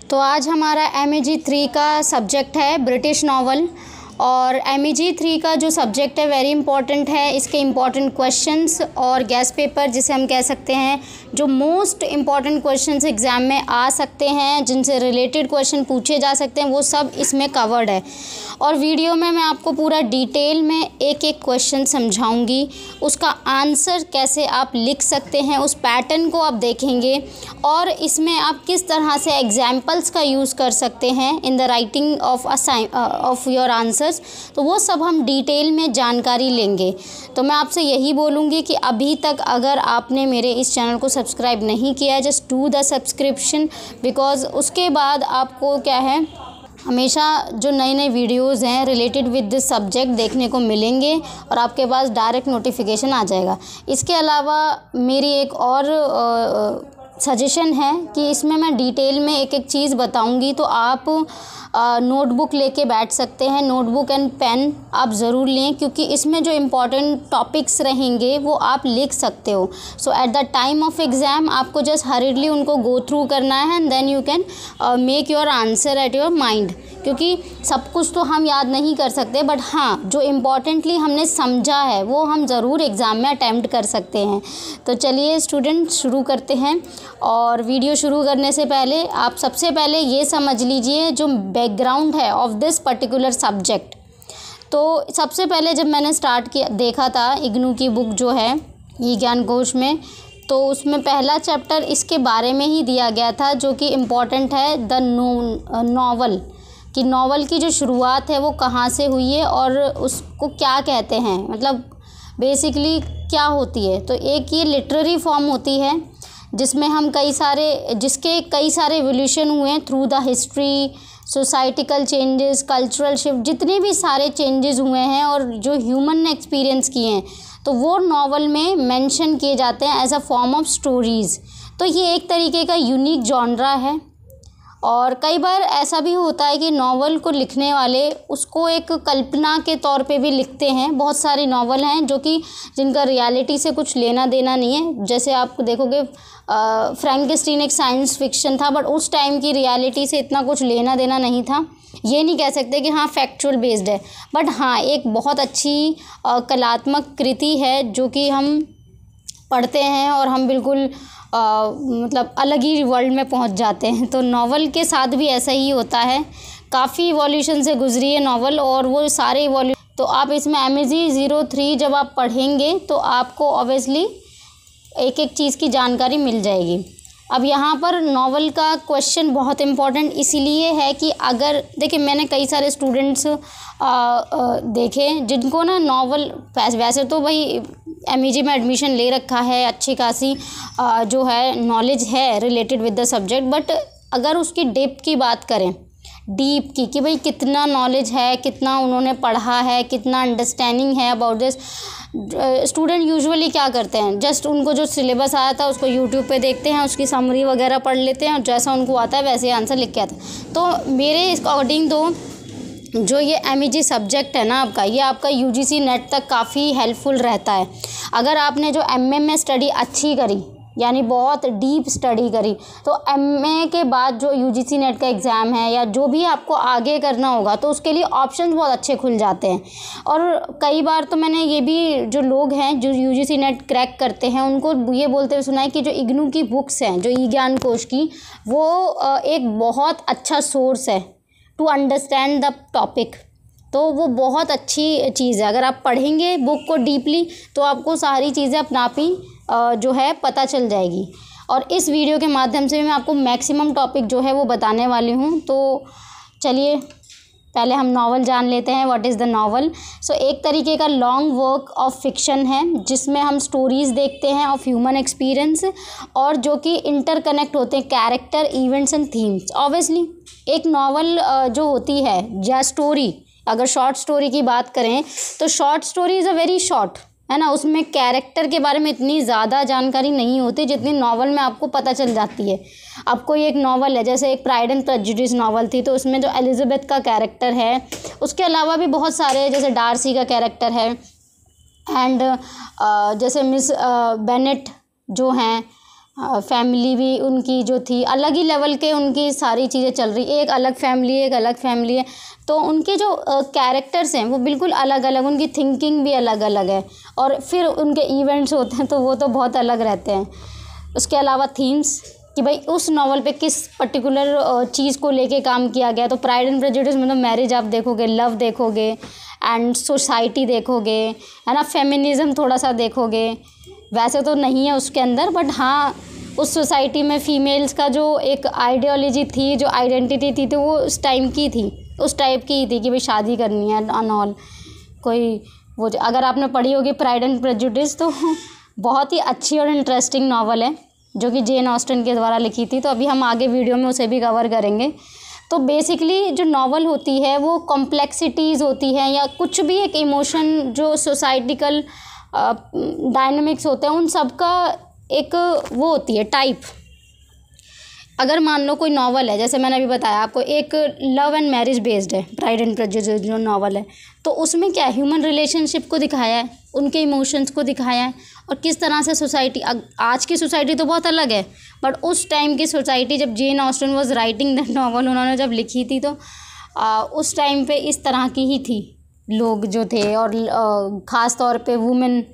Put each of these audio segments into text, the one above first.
तो आज हमारा MEG 3 का सब्जेक्ट है ब्रिटिश नावल। और MEG 3 का जो सब्जेक्ट है वेरी इंपॉर्टेंट है। इसके इम्पॉर्टेंट क्वेश्चंस और गैस पेपर जिसे हम कह सकते हैं, जो मोस्ट इम्पॉर्टेंट क्वेश्चंस एग्ज़ाम में आ सकते हैं, जिनसे रिलेटेड क्वेश्चन पूछे जा सकते हैं, वो सब इसमें कवर्ड है। और वीडियो में मैं आपको पूरा डिटेल में एक एक क्वेश्चन समझाऊंगी, उसका आंसर कैसे आप लिख सकते हैं, उस पैटर्न को आप देखेंगे और इसमें आप किस तरह से एग्जाम्पल्स का यूज़ कर सकते हैं in the writing of your answers. तो वो सब हम डिटेल में जानकारी लेंगे। तो मैं आपसे यही बोलूँगी कि अभी तक अगर आपने मेरे इस चैनल को सब्सक्राइब नहीं किया है, just do the subscription, because उसके बाद आपको क्या है, हमेशा जो नए नए वीडियोज़ हैं रिलेटेड विद दिस सब्जेक्ट देखने को मिलेंगे और आपके पास डायरेक्ट नोटिफिकेशन आ जाएगा। इसके अलावा मेरी एक और सजेशन है कि इसमें मैं डिटेल में एक एक चीज़ बताऊंगी, तो आप नोटबुक लेके बैठ सकते हैं। नोटबुक एंड पेन आप ज़रूर लें, क्योंकि इसमें जो इम्पॉर्टेंट टॉपिक्स रहेंगे वो आप लिख सकते हो। So at the time of exam आपको जस्ट हरीडली उनको गो थ्रू करना है and then you can make your answer at your mind, क्योंकि सब कुछ तो हम याद नहीं कर सकते, बट हाँ जो इम्पॉर्टेंटली हमने समझा है वो हम ज़रूर एग्ज़ाम में अटैम्प्ट कर सकते हैं। तो चलिए स्टूडेंट शुरू करते हैं। और वीडियो शुरू करने से पहले आप सबसे पहले ये समझ लीजिए जो बैकग्राउंड है ऑफ दिस पर्टिकुलर सब्जेक्ट। तो सबसे पहले जब मैंने स्टार्ट किया देखा था इग्नू की बुक जो है ई ज्ञान कोश में, तो उसमें पहला चैप्टर इसके बारे में ही दिया गया था, जो कि इम्पॉर्टेंट है द नॉवल, कि नॉवल की जो शुरुआत है वो कहाँ से हुई है और उसको क्या कहते हैं, मतलब बेसिकली क्या होती है। तो एक ये लिटरेरी फॉर्म होती है जिसमें हम जिसके कई सारे एवोल्यूशन हुए हैं through the history, societal changes, cultural shift, जितने भी सारे चेंजेस हुए हैं और जो ह्यूमन ने एक्सपीरियंस किए हैं, तो वो नॉवल में मेंशन किए जाते हैं as a form of stories. तो ये एक तरीके का यूनिक जॉनरा है। और कई बार ऐसा भी होता है कि नावल को लिखने वाले उसको एक कल्पना के तौर पे भी लिखते हैं। बहुत सारे नावल हैं जो कि जिनका रियलिटी से कुछ लेना देना नहीं है। जैसे आप देखोगे फ्रैंकेनस्टीन एक साइंस फिक्शन था, बट उस टाइम की रियलिटी से इतना कुछ लेना देना नहीं था। ये नहीं कह सकते कि हाँ फैक्चुअल बेस्ड है, बट हाँ एक बहुत अच्छी कलात्मक कृति है जो कि हम पढ़ते हैं और हम बिल्कुल मतलब अलग ही वर्ल्ड में पहुंच जाते हैं। तो नावल के साथ भी ऐसा ही होता है। काफ़ी इवोल्यूशन से गुजरी है नावल, और वो सारे इवोल्यूशन, तो आप इसमें MEG 03 जब आप पढ़ेंगे तो आपको ऑब्वियसली एक एक चीज़ की जानकारी मिल जाएगी। अब यहाँ पर नावल का क्वेश्चन बहुत इम्पॉर्टेंट इसीलिए है कि अगर देखिए मैंने कई सारे स्टूडेंट्स देखे जिनको ना नावल, वैसे तो भाई MEG में एडमिशन ले रखा है, अच्छी खासी जो है नॉलेज है related with the subject, but अगर उसकी डेप्थ की बात करें, डीप की, कि भाई कितना नॉलेज है, कितना उन्होंने पढ़ा है, कितना अंडरस्टैंडिंग है अबाउट दिस, स्टूडेंट यूजुअली क्या करते हैं, जस्ट उनको जो सिलेबस आया था उसको यूट्यूब पे देखते हैं, उसकी समरी वगैरह पढ़ लेते हैं और जैसा उनको आता है वैसे आंसर लिख के आता है। तो मेरे अकॉर्डिंग तो जो ये MEG सब्जेक्ट है ना आपका, ये आपका UGC नेट तक काफ़ी हेल्पफुल रहता है। अगर आपने जो MA में स्टडी अच्छी करी, यानी बहुत डीप स्टडी करी, तो MA के बाद जो UGC नेट का एग्ज़ाम है या जो भी आपको आगे करना होगा, तो उसके लिए ऑप्शंस बहुत अच्छे खुल जाते हैं। और कई बार तो मैंने ये भी, जो लोग हैं जो UGC नेट क्रैक करते हैं, उनको ये बोलते हुए सुना है कि जो इग्नू की बुक्स हैं, जो ई ज्ञान कोश की, वो एक बहुत अच्छा सोर्स है टू अंडरस्टैंड द टॉपिक। तो वो बहुत अच्छी चीज़ है। अगर आप पढ़ेंगे बुक को डीपली तो आपको सारी चीज़ें अपना आप ही जो है पता चल जाएगी। और इस वीडियो के माध्यम से मैं आपको मैक्सिमम टॉपिक जो है वो बताने वाली हूँ। तो चलिए पहले हम नावल जान लेते हैं, व्हाट इज़ द नावल। सो एक तरीके का लॉन्ग वर्क ऑफ फिक्शन है जिसमें हम स्टोरीज़ देखते हैं ऑफ ह्यूमन एक्सपीरियंस, और जो कि इंटरकनेक्ट होते हैं character, events and themes. Obviously एक नावल जो होती है या स्टोरी, अगर शॉर्ट स्टोरी की बात करें तो short story is a very short, है ना, उसमें कैरेक्टर के बारे में इतनी ज़्यादा जानकारी नहीं होती जितनी नावल में आपको पता चल जाती है। अब कोई एक नावल है, जैसे एक प्राइड एंड प्रेजुडिस नावल थी, तो उसमें जो एलिज़ाबेथ का कैरेक्टर है, उसके अलावा भी बहुत सारे, जैसे डार्सी का कैरेक्टर है, एंड जैसे मिस बेनेट जो हैं, फैमिली भी उनकी जो थी अलग ही लेवल के, उनकी सारी चीज़ें चल रही, एक अलग फैमिली है, एक अलग फैमिली है, तो उनके जो कैरेक्टर्स हैं वो बिल्कुल अलग अलग, उनकी थिंकिंग भी अलग अलग है, और फिर उनके इवेंट्स होते हैं तो वो तो बहुत अलग रहते हैं। उसके अलावा थीम्स कि भाई उस नॉवल पे किस पर्टिकुलर चीज़ को लेके काम किया गया, तो प्राइड एंड प्रेजुडिस मतलब मैरिज आप देखोगे, लव देखोगे, एंड सोसाइटी देखोगे, है ना, फेमिनिज़म थोड़ा सा देखोगे। वैसे तो नहीं है उसके अंदर, बट हाँ उस सोसाइटी में फ़ीमेल्स का जो एक आइडियोलॉजी थी, जो आइडेंटिटी थी, तो वो उस टाइम की थी, उस टाइप की ही थी कि भाई शादी करनी है एंड ऑल। कोई वो अगर आपने पढ़ी होगी प्राइड एंड प्रेजुडिस तो बहुत ही अच्छी और इंटरेस्टिंग नावल है जो कि जेन ऑस्टन के द्वारा लिखी थी। तो अभी हम आगे वीडियो में उसे भी कवर करेंगे। तो बेसिकली जो नावल होती है वो कॉम्प्लेक्सिटीज़ होती है या कुछ भी एक इमोशन जो सोसाइटिकल डायनामिक्स होते हैं उन सब का एक वो होती है टाइप। अगर मान लो कोई नावल है, जैसे मैंने अभी बताया आपको, एक लव एंड मैरिज बेस्ड है प्राइड एंड प्रेजुडिस जो नावल है, तो उसमें क्या ह्यूमन रिलेशनशिप को दिखाया है, उनके इमोशंस को दिखाया है, और किस तरह से सोसाइटी, आज की सोसाइटी तो बहुत अलग है, बट उस टाइम की सोसाइटी जब Jane Austen was writing that novel, उन्होंने जब लिखी थी तो उस टाइम पे इस तरह की ही थी लोग जो थे, और ख़ास तौर पे वुमेन,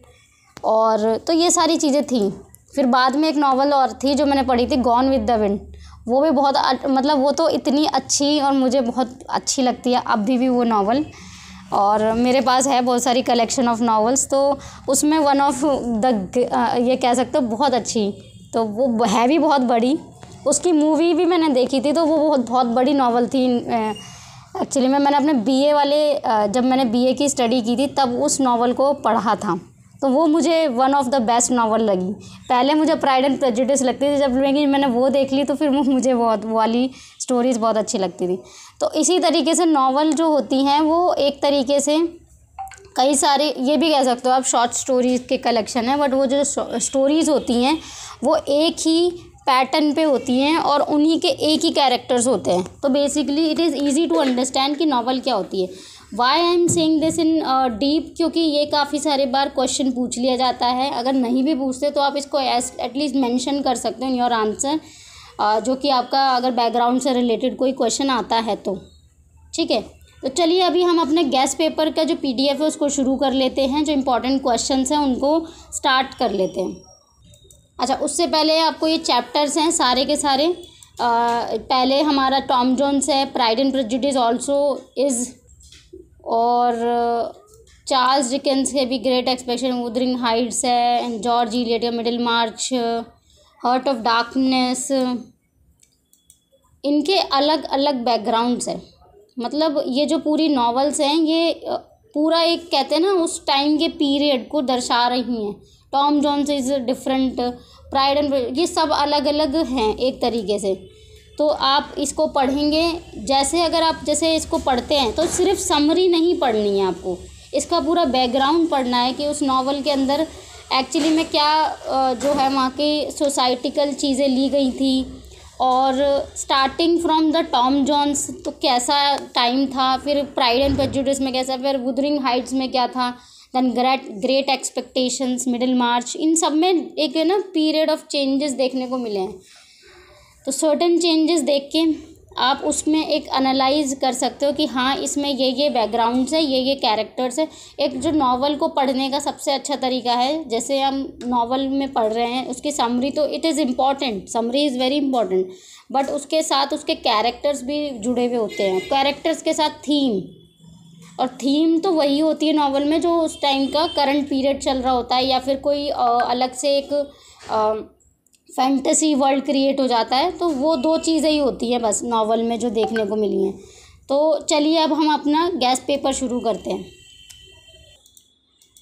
और तो ये सारी चीज़ें थी। फिर बाद में एक नावल और थी जो मैंने पढ़ी थी, गॉन विद द विंड, वो भी बहुत मतलब वो तो इतनी अच्छी और मुझे बहुत अच्छी लगती है अभी भी वो नावल, और मेरे पास है बहुत सारी कलेक्शन ऑफ नावल्स। तो उसमें वन ऑफ द ये कह सकते हो बहुत अच्छी, तो वो है भी बहुत बड़ी, उसकी मूवी भी मैंने देखी थी, तो वो बहुत बड़ी नावल थी। एक्चुअली मैंने अपने बीए वाले जब मैंने बीए की स्टडी की थी तब उस नावल को पढ़ा था, तो वो मुझे one of the best novel लगी। पहले मुझे प्राइड एंड प्रेजुडिस लगती थी, जब मैंने वो देख ली तो फिर मुझे बहुत वाली स्टोरीज़ बहुत अच्छी लगती थी। तो इसी तरीके से नावल जो होती हैं वो एक तरीके से कई सारे, ये भी कह सकते हो आप, शॉर्ट स्टोरीज़ के कलेक्शन है, बट वो जो स्टोरीज़ होती हैं वो एक ही पैटर्न पे होती हैं और उन्हीं के एक ही कैरेक्टर्स होते हैं। तो basically it is easy to understand कि नावल क्या होती है। Why I am saying this in deep, क्योंकि ये काफ़ी सारे बार क्वेश्चन पूछ लिया जाता है। अगर नहीं भी पूछते तो आप इसको एटलीस्ट मेंशन कर सकते हो इन योर आंसर, जो कि आपका अगर बैकग्राउंड से रिलेटेड कोई क्वेश्चन आता है तो ठीक है। तो चलिए अभी हम अपने गैस पेपर का जो PDF है उसको शुरू कर लेते हैं, जो इम्पोर्टेंट क्वेश्चंस हैं उनको स्टार्ट कर लेते हैं। अच्छा, उससे पहले आपको ये चैप्टर्स हैं सारे के सारे। पहले हमारा टॉम जोन्स है, pride and prejudice also is, और चार्ल्स डिकेंस है भी, ग्रेट एक्सपेक्टेशन, वुदरिंग हाइट्स है, एंड जॉर्ज इलियट या middle March, heart of darkness. इनके अलग अलग बैकग्राउंड्स हैं, मतलब ये जो पूरी नॉवेल्स हैं ये पूरा एक कहते हैं ना उस टाइम के पीरियड को दर्शा रही हैं। Tom Jones is different, pride and, ये सब अलग अलग हैं एक तरीके से। तो आप इसको पढ़ेंगे, जैसे अगर आप जैसे इसको पढ़ते हैं तो सिर्फ समरी नहीं पढ़नी है आपको, इसका पूरा बैकग्राउंड पढ़ना है कि उस नावल के अंदर एक्चुअली में क्या जो है वहाँ की सोसाइटिकल चीज़ें ली गई थी, और starting from the Tom Jones तो कैसा टाइम था, फिर प्राइड एंड प्रेजुडिस में कैसा, फिर वुदरिंग हाइट्स में क्या था, देन ग्रेट एक्सपेक्टेशंस, मिडिल मार्च, इन सब में एक है ना पीरियड ऑफ चेंजेस देखने को मिले हैं। तो सर्टेन चेंजेस देख के आप उसमें एक एनालाइज कर सकते हो कि हाँ इसमें ये बैकग्राउंड्स है, ये कैरेक्टर्स है। एक जो नावल को पढ़ने का सबसे अच्छा तरीका है, जैसे हम नावल में पढ़ रहे हैं उसकी समरी, तो it is important, summary is very important, but उसके साथ उसके कैरेक्टर्स भी जुड़े हुए होते हैं, कैरेक्टर्स के साथ थीम, और थीम तो वही होती है नावल में जो उस टाइम का करंट पीरियड चल रहा होता है, या फिर कोई अलग से एक फैंटेसी वर्ल्ड क्रिएट हो जाता है। तो वो दो चीज़ें ही होती हैं बस नावल में जो देखने को मिली हैं। तो चलिए अब हम अपना गैस पेपर शुरू करते हैं।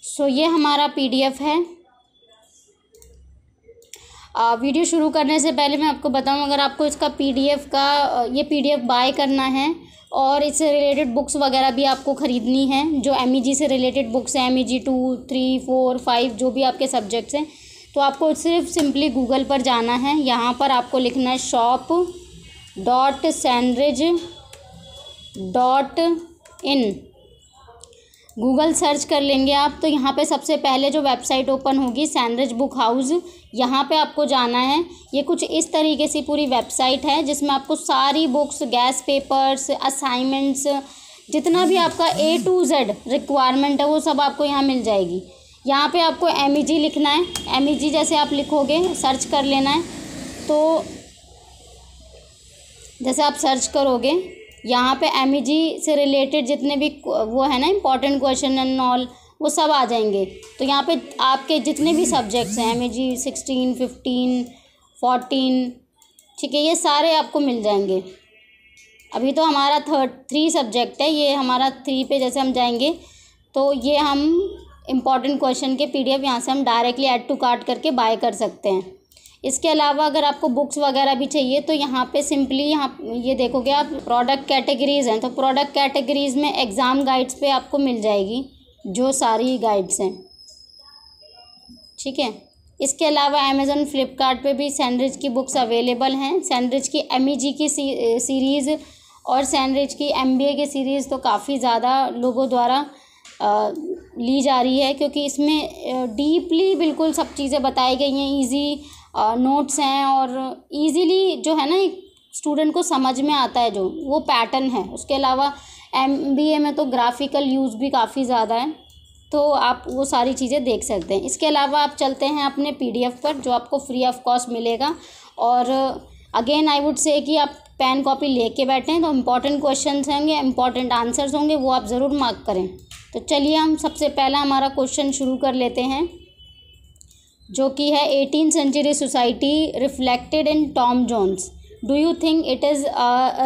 सो ये हमारा PDF है। वीडियो शुरू करने से पहले मैं आपको बताऊं, अगर आपको इसका PDF का ये PDF बाय करना है और इससे रिलेटेड बुक्स वगैरह भी आपको ख़रीदनी है, जो MEG से रिलेटेड बुक्स हैं, MEG 2, 3, 4, 5 जो भी आपके सब्जेक्ट्स हैं, तो आपको सिर्फ सिंपली गूगल पर जाना है। यहाँ पर आपको लिखना है shop.sandridge.in। गूगल सर्च कर लेंगे आप, तो यहाँ पे सबसे पहले जो वेबसाइट ओपन होगी सैनरिच बुक हाउस, यहाँ पे आपको जाना है। ये कुछ इस तरीके से पूरी वेबसाइट है जिसमें आपको सारी बुक्स, गैस पेपर्स, असाइनमेंट्स, जितना भी आपका A to Z रिक्वायरमेंट है वो सब आपको यहाँ मिल जाएगी। यहाँ पे आपको MEG लिखना है। MEG जैसे आप लिखोगे, सर्च कर लेना है, तो जैसे आप सर्च करोगे यहाँ पे MEG से रिलेटेड जितने भी वो है ना इम्पॉर्टेंट क्वेश्चन एंड ऑल, वो सब आ जाएंगे। तो यहाँ पे आपके जितने भी सब्जेक्ट्स हैं MEG 16, 15, 14, ठीक है, ये सारे आपको मिल जाएंगे। अभी तो हमारा 3 सब्जेक्ट है, ये हमारा 3 पे जैसे हम जाएंगे तो ये हम इम्पॉर्टेंट क्वेश्चन के PDF यहाँ से हम डायरेक्टली ऐड टू कार्ट करके बाय कर सकते हैं। इसके अलावा अगर आपको बुक्स वगैरह भी चाहिए तो यहाँ पे सिंपली यहाँ ये देखोगे आप, प्रोडक्ट कैटेगरीज़ हैं, तो प्रोडक्ट कैटेगरीज़ में एग्ज़ाम गाइड्स पे आपको मिल जाएगी जो सारी गाइड्स हैं, ठीक है। इसके अलावा अमेज़न, फ्लिपकार्ट पे भी सैनरिच की बुक्स अवेलेबल हैं। सैनरिच की MEG की सीरीज़ और सैनरिच की MBA की सीरीज़ तो काफ़ी ज़्यादा लोगों द्वारा ली जा रही है, क्योंकि इसमें डीपली बिल्कुल सब चीज़ें बताई गई हैं, इजी नोट्स हैं और इजीली जो है ना एक स्टूडेंट को समझ में आता है, जो वो पैटर्न है। उसके अलावा MBA में तो ग्राफिकल यूज़ भी काफ़ी ज़्यादा है, तो आप वो सारी चीज़ें देख सकते हैं। इसके अलावा आप चलते हैं अपने PDF पर, जो आपको फ्री ऑफ कॉस्ट मिलेगा। और अगेन आई वुड से कि आप पेन कॉपी लेके बैठें, तो इम्पॉर्टेंट क्वेश्चंस होंगे, इम्पॉर्टेंट आंसर्स होंगे, वो आप ज़रूर मार्क करें। तो चलिए हम सबसे पहला हमारा क्वेश्चन शुरू कर लेते हैं, जो कि है 18th century society reflected in Tom Jones, do you think it is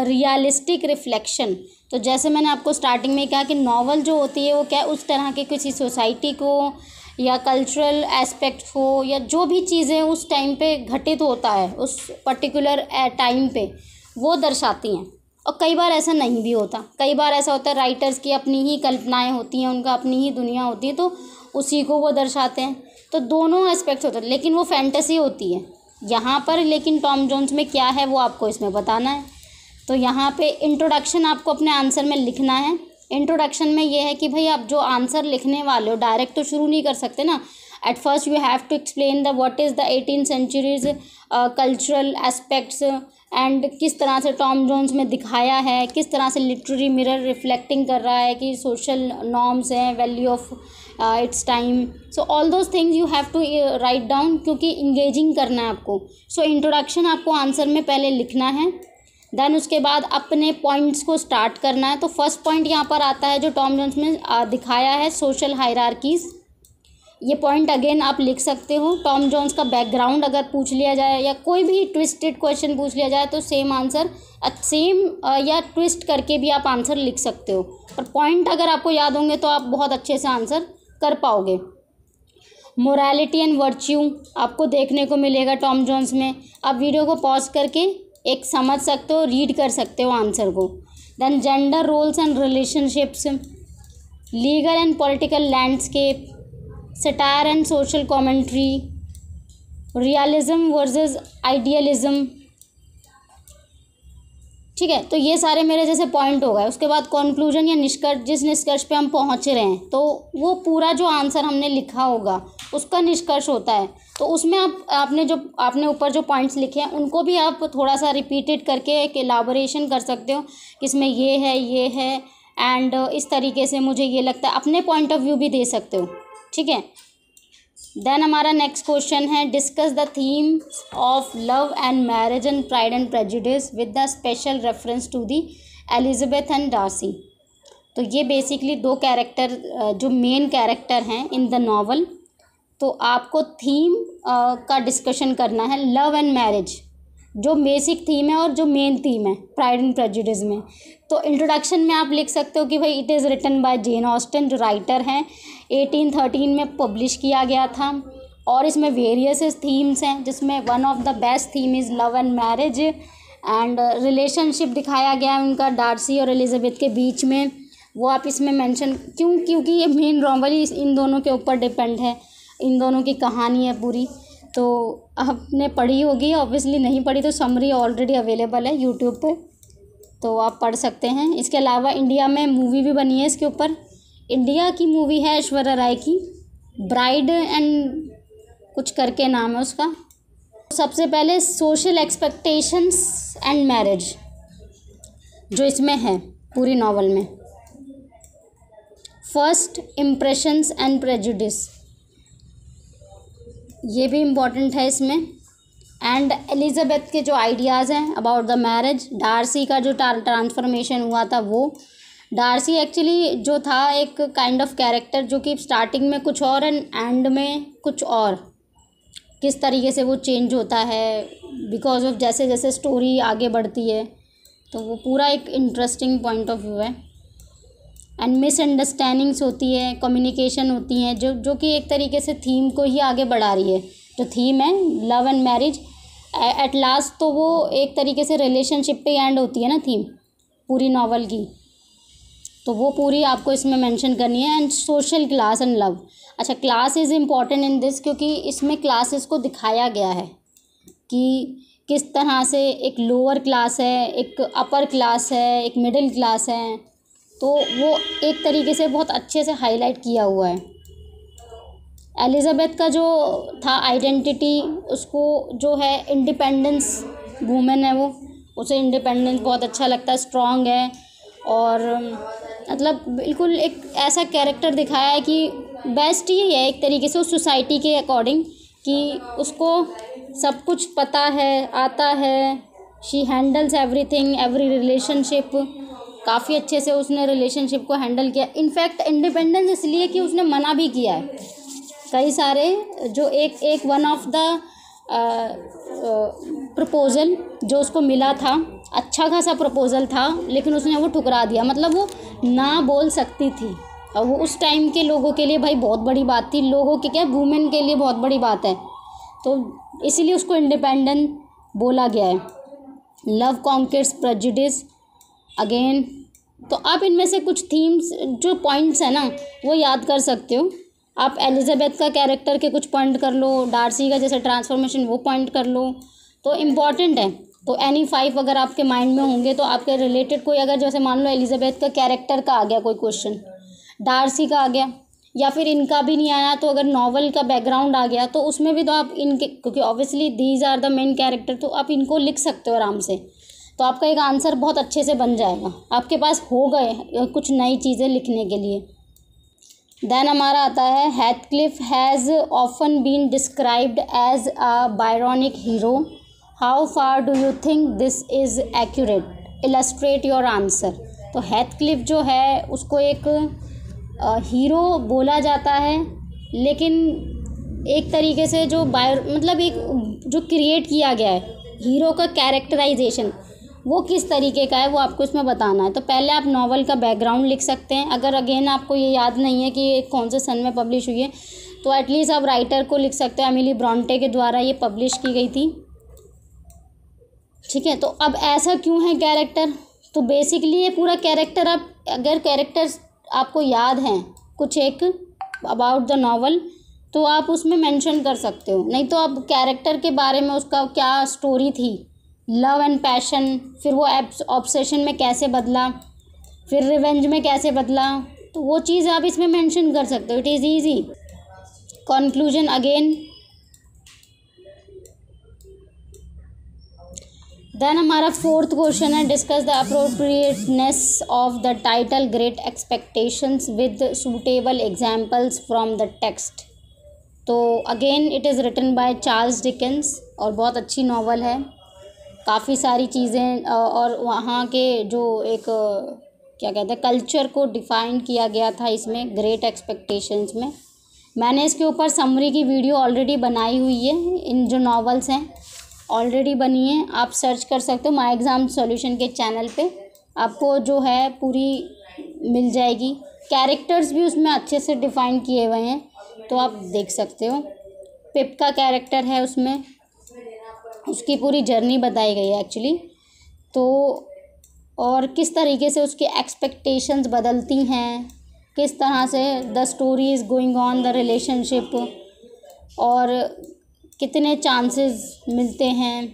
realistic reflection. तो जैसे मैंने आपको स्टार्टिंग में कहा कि नॉवल जो होती है वो क्या उस तरह के किसी सोसाइटी को या कल्चरल एस्पेक्ट हो या जो भी चीज़ें उस टाइम पे घटित होता है उस पर्टिकुलर टाइम पे, वो दर्शाती हैं। और कई बार ऐसा नहीं भी होता, कई बार ऐसा होता है राइटर्स की अपनी ही कल्पनाएं होती हैं, उनका अपनी ही दुनिया होती है, तो उसी को वो दर्शाते हैं। तो दोनों एस्पेक्ट्स होते हैं, लेकिन वो फैंटेसी होती है यहाँ पर। लेकिन टॉम जोन्स में क्या है वो आपको इसमें बताना है। तो यहाँ पे इंट्रोडक्शन आपको अपने आंसर में लिखना है। इंट्रोडक्शन में ये है कि भाई आप जो आंसर लिखने वाले हो डायरेक्ट तो शुरू नहीं कर सकते ना। At first you have to explain the what is the 18th centuries cultural aspects and किस तरह से टॉम जोन्स में दिखाया है, किस तरह से लिटरेरी मिरर रिफ्लेक्टिंग कर रहा है कि सोशल नॉर्म्स हैं, value of its time. So all those things you have to write down, क्योंकि इंगेजिंग करना है आपको। सो इंट्रोडक्शन आपको आंसर में पहले लिखना है, देन उसके बाद अपने पॉइंट्स को स्टार्ट करना है। तो फर्स्ट पॉइंट यहाँ पर आता है जो टॉम जोन्स में दिखाया है, सोशल हायरार्कीज़। ये पॉइंट अगेन आप लिख सकते हो। टॉम जोन्स का बैकग्राउंड अगर पूछ लिया जाए या कोई भी ट्विस्टेड क्वेश्चन पूछ लिया जाए तो सेम आंसर सेम या ट्विस्ट करके भी आप आंसर लिख सकते हो। पर पॉइंट अगर आपको याद होंगे तो आप बहुत अच्छे से आंसर कर पाओगे। मोरालिटी एंड वर्च्यू आपको देखने को मिलेगा टॉम जोन्स में। आप वीडियो को पॉज करके एक समझ सकते हो, रीड कर सकते हो आंसर को। Then gender roles and relationships, legal and political landscape, satire and social commentary, realism versus idealism. ठीक है, तो ये सारे मेरे जैसे पॉइंट हो गए। उसके बाद कंक्लूजन या निष्कर्ष, जिस निष्कर्ष पे हम पहुंच रहे हैं तो वो पूरा जो आंसर हमने लिखा होगा उसका निष्कर्ष होता है। तो उसमें आपने ऊपर जो पॉइंट्स लिखे हैं उनको भी आप थोड़ा सा रिपीटेड करके एक एलाबोरेशन कर सकते हो कि इसमें ये है एंड इस तरीके से मुझे ये लगता है, अपने पॉइंट ऑफ व्यू भी दे सकते हो। ठीक है, देन हमारा नेक्स्ट क्वेश्चन है, discuss the theme of love and marriage and pride and prejudice with the special reference to the Elizabeth and Darcy. तो ये बेसिकली 2 कैरेक्टर जो मेन कैरेक्टर हैं इन द नॉवल, तो आपको थीम का discussion करना है। लव एंड मैरिज जो बेसिक थीम है और जो मेन थीम है प्राइड एंड प्रेजुडिस में। तो इंट्रोडक्शन में आप लिख सकते हो कि भाई it is written by Jane Austen, जो राइटर हैं, 1813 में पब्लिश किया गया था। और इसमें वेरियस थीम्स हैं जिसमें one of the best theme is love and marriage and relationship दिखाया गया है उनका डार्सी और एलिजाबेथ के बीच में। वो आप इसमें मेंशन क्योंकि ये मेन नॉवल इन दोनों के ऊपर डिपेंड है, इन दोनों की कहानी है पूरी। तो आपने पढ़ी होगी, ऑब्वियसली नहीं पढ़ी तो समरी ऑलरेडी अवेलेबल है यूट्यूब पे, तो आप पढ़ सकते हैं। इसके अलावा इंडिया में मूवी भी बनी है इसके ऊपर, इंडिया की मूवी है ऐश्वर्या राय की, ब्राइड एंड कुछ करके नाम है उसका। सबसे पहले सोशल एक्सपेक्टेशंस एंड मैरिज जो इसमें है पूरी नॉवल में। फर्स्ट इम्प्रेशंस एंड प्रेजुडिस, ये भी इम्पॉर्टेंट है इसमें। एंड एलिजाबेथ के जो आइडियाज़ हैं अबाउट द मैरिज, डार्सी का जो ट्रांसफॉर्मेशन हुआ था वो। डार्सी एक्चुअली जो था एक काइंड ऑफ कैरेक्टर जो कि स्टार्टिंग में कुछ और एंड में कुछ और, किस तरीके से वो चेंज होता है बिकॉज ऑफ जैसे जैसे स्टोरी आगे बढ़ती है, तो वो पूरा एक इंटरेस्टिंग पॉइंट ऑफ व्यू है। एंड मिसअंडरस्टैंडिंग्स होती है, कम्युनिकेशन होती हैं जो कि एक तरीके से थीम को ही आगे बढ़ा रही है। जो थीम है love and marriage, at last तो वो एक तरीके से रिलेशनशिप पे एंड होती है ना थीम पूरी नॉवल की, तो वो पूरी आपको इसमें मेंशन करनी है। And social class and love, अच्छा class is important in this क्योंकि इसमें क्लासेस को दिखाया गया है कि किस तरह से एक लोअर क्लास है, एक अपर क्लास है, एक मिडिल क्लास है, तो वो एक तरीके से बहुत अच्छे से हाईलाइट किया हुआ है। एलिजाबेथ का जो था आइडेंटिटी, उसको जो है इंडिपेंडेंस वूमेन है, वो उसे इंडिपेंडेंस बहुत अच्छा लगता है, स्ट्रॉन्ग है और मतलब बिल्कुल एक ऐसा कैरेक्टर दिखाया है कि बेस्ट ही है एक तरीके से उस सोसाइटी के अकॉर्डिंग कि उसको सब कुछ पता है, आता है। She handles everything, every relationship, काफ़ी अच्छे से उसने रिलेशनशिप को हैंडल किया। इनफैक्ट इंडिपेंडेंस इसलिए कि उसने मना भी किया है कई सारे, जो एक वन ऑफ द प्रपोज़ल जो उसको मिला था, अच्छा खासा प्रपोज़ल था, लेकिन उसने वो ठुकरा दिया। मतलब वो ना बोल सकती थी और वो उस टाइम के लोगों के लिए भाई बहुत बड़ी बात थी, लोगों के क्या वुमेन के लिए बहुत बड़ी बात है, तो इसीलिए उसको इंडिपेंडेंट बोला गया है। Love conquers prejudice again. तो आप इनमें से कुछ थीम्स जो पॉइंट्स हैं ना वो याद कर सकते हो। आप एलिजाबेथ का कैरेक्टर के कुछ पॉइंट कर लो, डार्सी का जैसे ट्रांसफॉर्मेशन वो पॉइंट कर लो, तो इम्पॉर्टेंट है। तो एनी 5 अगर आपके माइंड में होंगे तो आपके रिलेटेड कोई, अगर जैसे मान लो एलिजाबेथ का कैरेक्टर का आ गया कोई क्वेश्चन, डार्सी का आ गया, या फिर इनका भी नहीं आया तो अगर नॉवल का बैकग्राउंड आ गया तो उसमें भी तो आप इनके, क्योंकि obviously these are the main character, तो आप इनको लिख सकते हो आराम से, तो आपका एक आंसर बहुत अच्छे से बन जाएगा, आपके पास हो गए कुछ नई चीज़ें लिखने के लिए। देन हमारा आता है Heathcliff has often been described as a Byronic hero, how far do you think this is accurate, illustrate your answer. तो हेथक्लिफ जो है उसको एक हीरो बोला जाता है, लेकिन एक तरीके से जो मतलब एक जो क्रिएट किया गया है हीरो का कैरेक्टराइजेशन, वो किस तरीके का है वो आपको इसमें बताना है। तो पहले आप नॉवल का बैकग्राउंड लिख सकते हैं। अगर अगेन आपको ये याद नहीं है कि ये कौन से सन में पब्लिश हुई है, तो एटलीस्ट आप राइटर को लिख सकते हैं। एमिली ब्रॉन्टे के द्वारा ये पब्लिश की गई थी, ठीक है। तो अब ऐसा क्यों है कैरेक्टर, तो बेसिकली ये पूरा कैरेक्टर, आप अगर कैरेक्टर्स आपको याद हैं कुछ एक अबाउट द नॉवल, तो आप उसमें मेंशन कर सकते हो। नहीं तो आप कैरेक्टर के बारे में उसका क्या स्टोरी थी, लव एंड पैशन, फिर वो ऑब्सेशन में कैसे बदला, फिर रिवेंज में कैसे बदला, तो वो चीज़ आप इसमें मेंशन कर सकते हो। It is easy. Conclusion again, then हमारा 4th क्वेश्चन है discuss the appropriateness of the title great expectations with suitable examples from the text. तो again it is written by Charles Dickens और बहुत अच्छी नॉवल है। काफ़ी सारी चीज़ें और वहाँ के जो एक क्या कहते हैं कल्चर को डिफ़ाइन किया गया था इसमें ग्रेट एक्सपेक्टेशंस में। मैंने इसके ऊपर समरी की वीडियो ऑलरेडी बनाई हुई है, इन जो नॉवेल्स हैं ऑलरेडी बनी है, आप सर्च कर सकते हो माई एग्ज़ाम सॉल्यूशन के चैनल पे, आपको जो है पूरी मिल जाएगी। कैरेक्टर्स भी उसमें अच्छे से डिफ़ाइन किए हुए हैं, तो आप देख सकते हो। पिप का कैरेक्टर है उसमें, उसकी पूरी जर्नी बताई गई है एक्चुअली, तो और किस तरीके से उसकी एक्सपेक्टेशंस बदलती हैं, किस तरह से the story is going on the relationship, और कितने चांसेस मिलते हैं,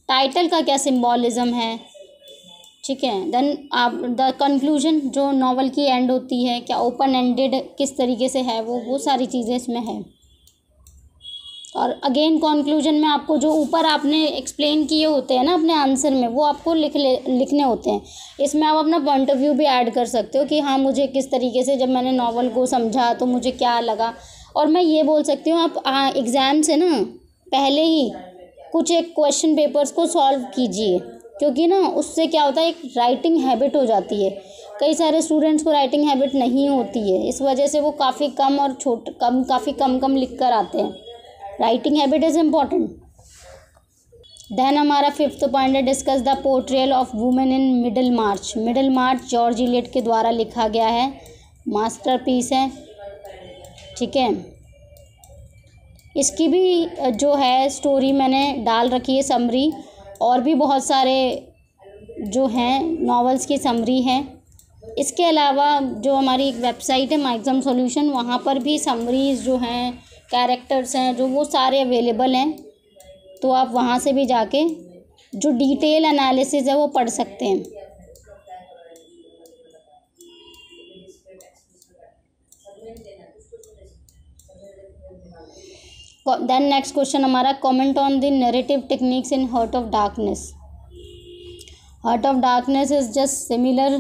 टाइटल का क्या सिंबॉलिज़म है, ठीक है। देन आप द कंक्लूजन, जो नॉवल की एंड होती है, क्या ओपन एंडेड किस तरीके से है, वो सारी चीज़ें इसमें है। और अगेन कंक्लूजन में आपको जो ऊपर आपने एक्सप्लेन किए होते हैं ना अपने आंसर में, वो आपको लिखने होते हैं। इसमें आप अपना पॉइंट ऑफ व्यू भी ऐड कर सकते हो कि हाँ मुझे किस तरीके से, जब मैंने नॉवल को समझा तो मुझे क्या लगा। और मैं ये बोल सकती हूँ, आप एग्ज़ाम से ना पहले ही कुछ एक क्वेश्चन पेपर्स को सॉल्व कीजिए, क्योंकि ना उससे क्या होता है, एक राइटिंग हैबिट हो जाती है। कई सारे स्टूडेंट्स को राइटिंग हैबिट नहीं होती है, इस वजह से वो काफ़ी कम और काफ़ी कम लिख कर आते हैं। Writing habit is important. Then हमारा फिफ्थ पॉइंट है, discuss the portrayal of women in Middlemarch. Middlemarch George Eliot के द्वारा लिखा गया है, मास्टरपीस है, ठीक है। इसकी भी जो है स्टोरी मैंने डाल रखी है, समरी, और भी बहुत सारे जो हैं नॉवेल्स की समरी है। इसके अलावा जो हमारी एक वेबसाइट है माई एग्ज़ाम सॉल्यूशन, वहाँ पर भी समरीज जो हैं, कैरेक्टर्स हैं, जो वो सारे अवेलेबल हैं, तो आप वहाँ से भी जाके जो डिटेल एनालिसिस है वो पढ़ सकते हैं। देन नेक्स्ट क्वेश्चन हमारा, comment on the narrative techniques in Heart of Darkness. Heart of Darkness is just similar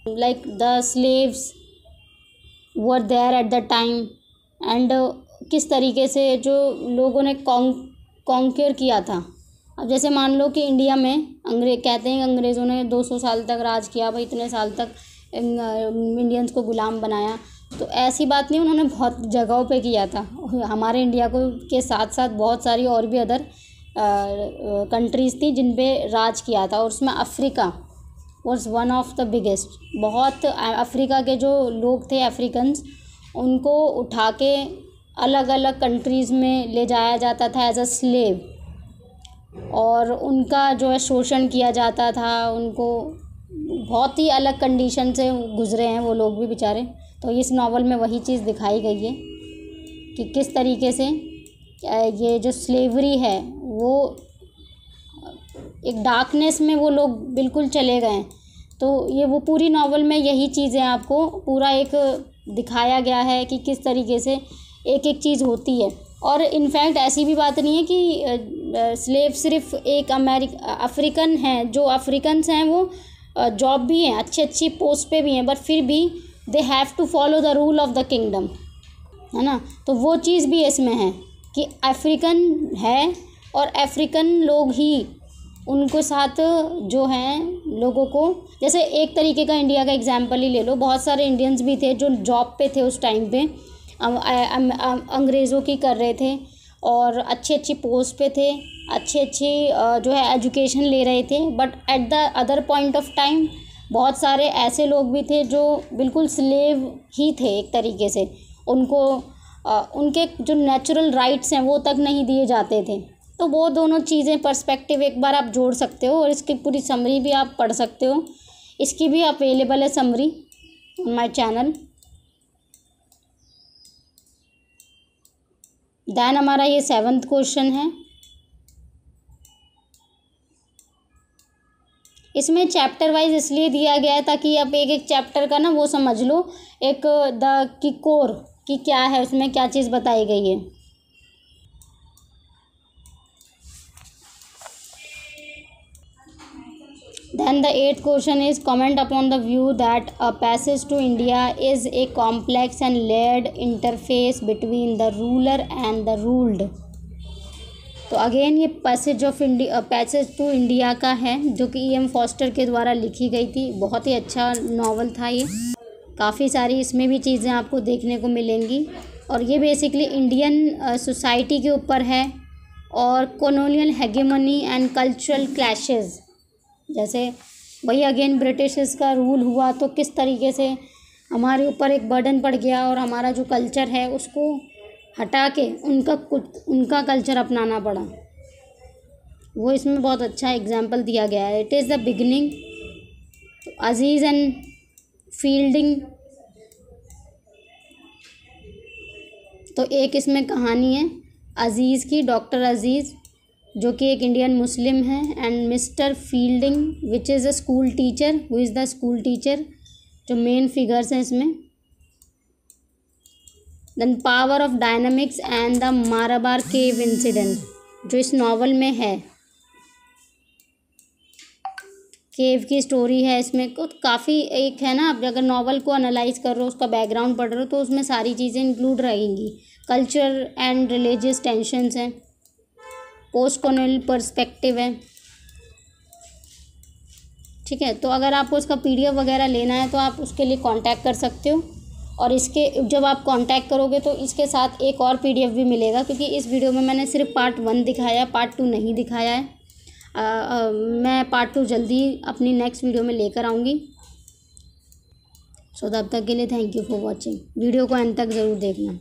like the slaves were there at the time, and किस तरीके से जो लोगों ने कॉन्क्यर किया था। अब जैसे मान लो कि इंडिया में कहते हैं अंग्रेज़ों ने 200 साल तक राज किया, भाई इतने साल तक इंडियंस को गुलाम बनाया, तो ऐसी बात नहीं, उन्होंने बहुत जगहों पे किया था। हमारे इंडिया को के साथ साथ बहुत सारी और भी अदर कंट्रीज़ थी जिन पे राज किया था, और उसमें Africa was one of the biggest. बहुत अफ्रीका के जो लोग थे, अफ्रीकन्स, उनको उठा के अलग अलग कंट्रीज़ में ले जाया जाता था एज अ स्लेव, और उनका जो है शोषण किया जाता था। उनको बहुत ही अलग कंडीशन से गुजरे हैं वो लोग भी बेचारे। तो इस नावल में वही चीज़ दिखाई गई है कि किस तरीके से ये जो स्लेवरी है वो एक डार्कनेस में वो लोग बिल्कुल चले गए हैं। तो ये वो पूरी नावल में यही चीज़ें आपको पूरा एक दिखाया गया है कि किस तरीके से एक एक चीज़ होती है। और इनफैक्ट ऐसी भी बात नहीं है कि स्लेव सिर्फ एक अफ्रीकन हैं, जो अफ्रीकन्स हैं वो जॉब भी हैं, अच्छी पोस्ट पे भी हैं, बट फिर भी they have to follow the rule of the kingdom, है ना। तो वो चीज़ भी इसमें है कि अफ्रीकन है और अफ्रीकन लोग ही उनको साथ जो हैं लोगों को, जैसे एक तरीके का इंडिया का एग्जाम्पल ही ले लो, बहुत सारे इंडियंस भी थे जो जॉब पे थे उस टाइम पे, अंग्रेज़ों की कर रहे थे और अच्छी पोस्ट पे थे, अच्छी जो है एजुकेशन ले रहे थे। But at the other point of time बहुत सारे ऐसे लोग भी थे जो बिल्कुल स्लेव ही थे एक तरीके से, उनको उनके जो नेचुरल राइट्स हैं वो तक नहीं दिए जाते थे। तो वो दोनों चीज़ें पर्सपेक्टिव एक बार आप जोड़ सकते हो, और इसकी पूरी समरी भी आप पढ़ सकते हो। इसकी भी अवेलेबल है summary on my channel. Then हमारा ये 7th क्वेश्चन है। इसमें चैप्टर वाइज इसलिए दिया गया है ताकि आप एक एक चैप्टर का ना वो समझ लो, एक की कोर कि क्या है उसमें, क्या चीज़ बताई गई है। Then the 8th question is, comment upon the view that a passage to India is a complex and layered interface between the ruler and the ruled। तो अगेन ये पैसेज टू इंडिया का है, जो कि E.M. फॉस्टर के द्वारा लिखी गई थी। बहुत ही अच्छा नावल था ये, काफ़ी सारी इसमें भी चीज़ें आपको देखने को मिलेंगी। और ये बेसिकली इंडियन सोसाइटी के ऊपर है, और कॉलोनियल हेगेमनी एंड कल्चरल क्लैशेस, जैसे वही अगेन ब्रिटिश का रूल हुआ तो किस तरीके से हमारे ऊपर एक बर्डन पड़ गया, और हमारा जो कल्चर है उसको हटा के उनका कल्चर अपनाना पड़ा। वो इसमें बहुत अच्छा एग्जाम्पल दिया गया है। It is the beginning, Aziz and fielding. तो एक इसमें कहानी है अजीज़ की, डॉक्टर अजीज़, जो कि एक इंडियन मुस्लिम है, and Mister Fielding which is a school teacher, who is the school teacher, जो मेन फिगर्स हैं इसमें। Then power of dynamics and the Marabar cave incident, जो इस नावल में है। केव की स्टोरी है इसमें, कुछ काफ़ी एक है ना, आप अगर नावल को एनालाइज कर रहे हो, उसका बैकग्राउंड पढ़ रहे हो, तो उसमें सारी चीज़ें इंक्लूड रहेंगी। कल्चर एंड रिलीजियस टेंशंस हैं, पोस्ट कॉलोनियल पर्सपेक्टिव है। ठीक है, तो अगर आपको उसका PDF वगैरह लेना है तो आप उसके लिए कांटेक्ट कर सकते हो। और इसके जब आप कांटेक्ट करोगे तो इसके साथ एक और PDF भी मिलेगा, क्योंकि इस वीडियो में मैंने सिर्फ पार्ट 1 दिखाया, पार्ट 2 नहीं दिखाया है। मैं पार्ट 2 जल्दी अपनी नेक्स्ट वीडियो में लेकर आऊँगी। सो तब तक के लिए thank you for watching. Video को अंत तक ज़रूर देखना।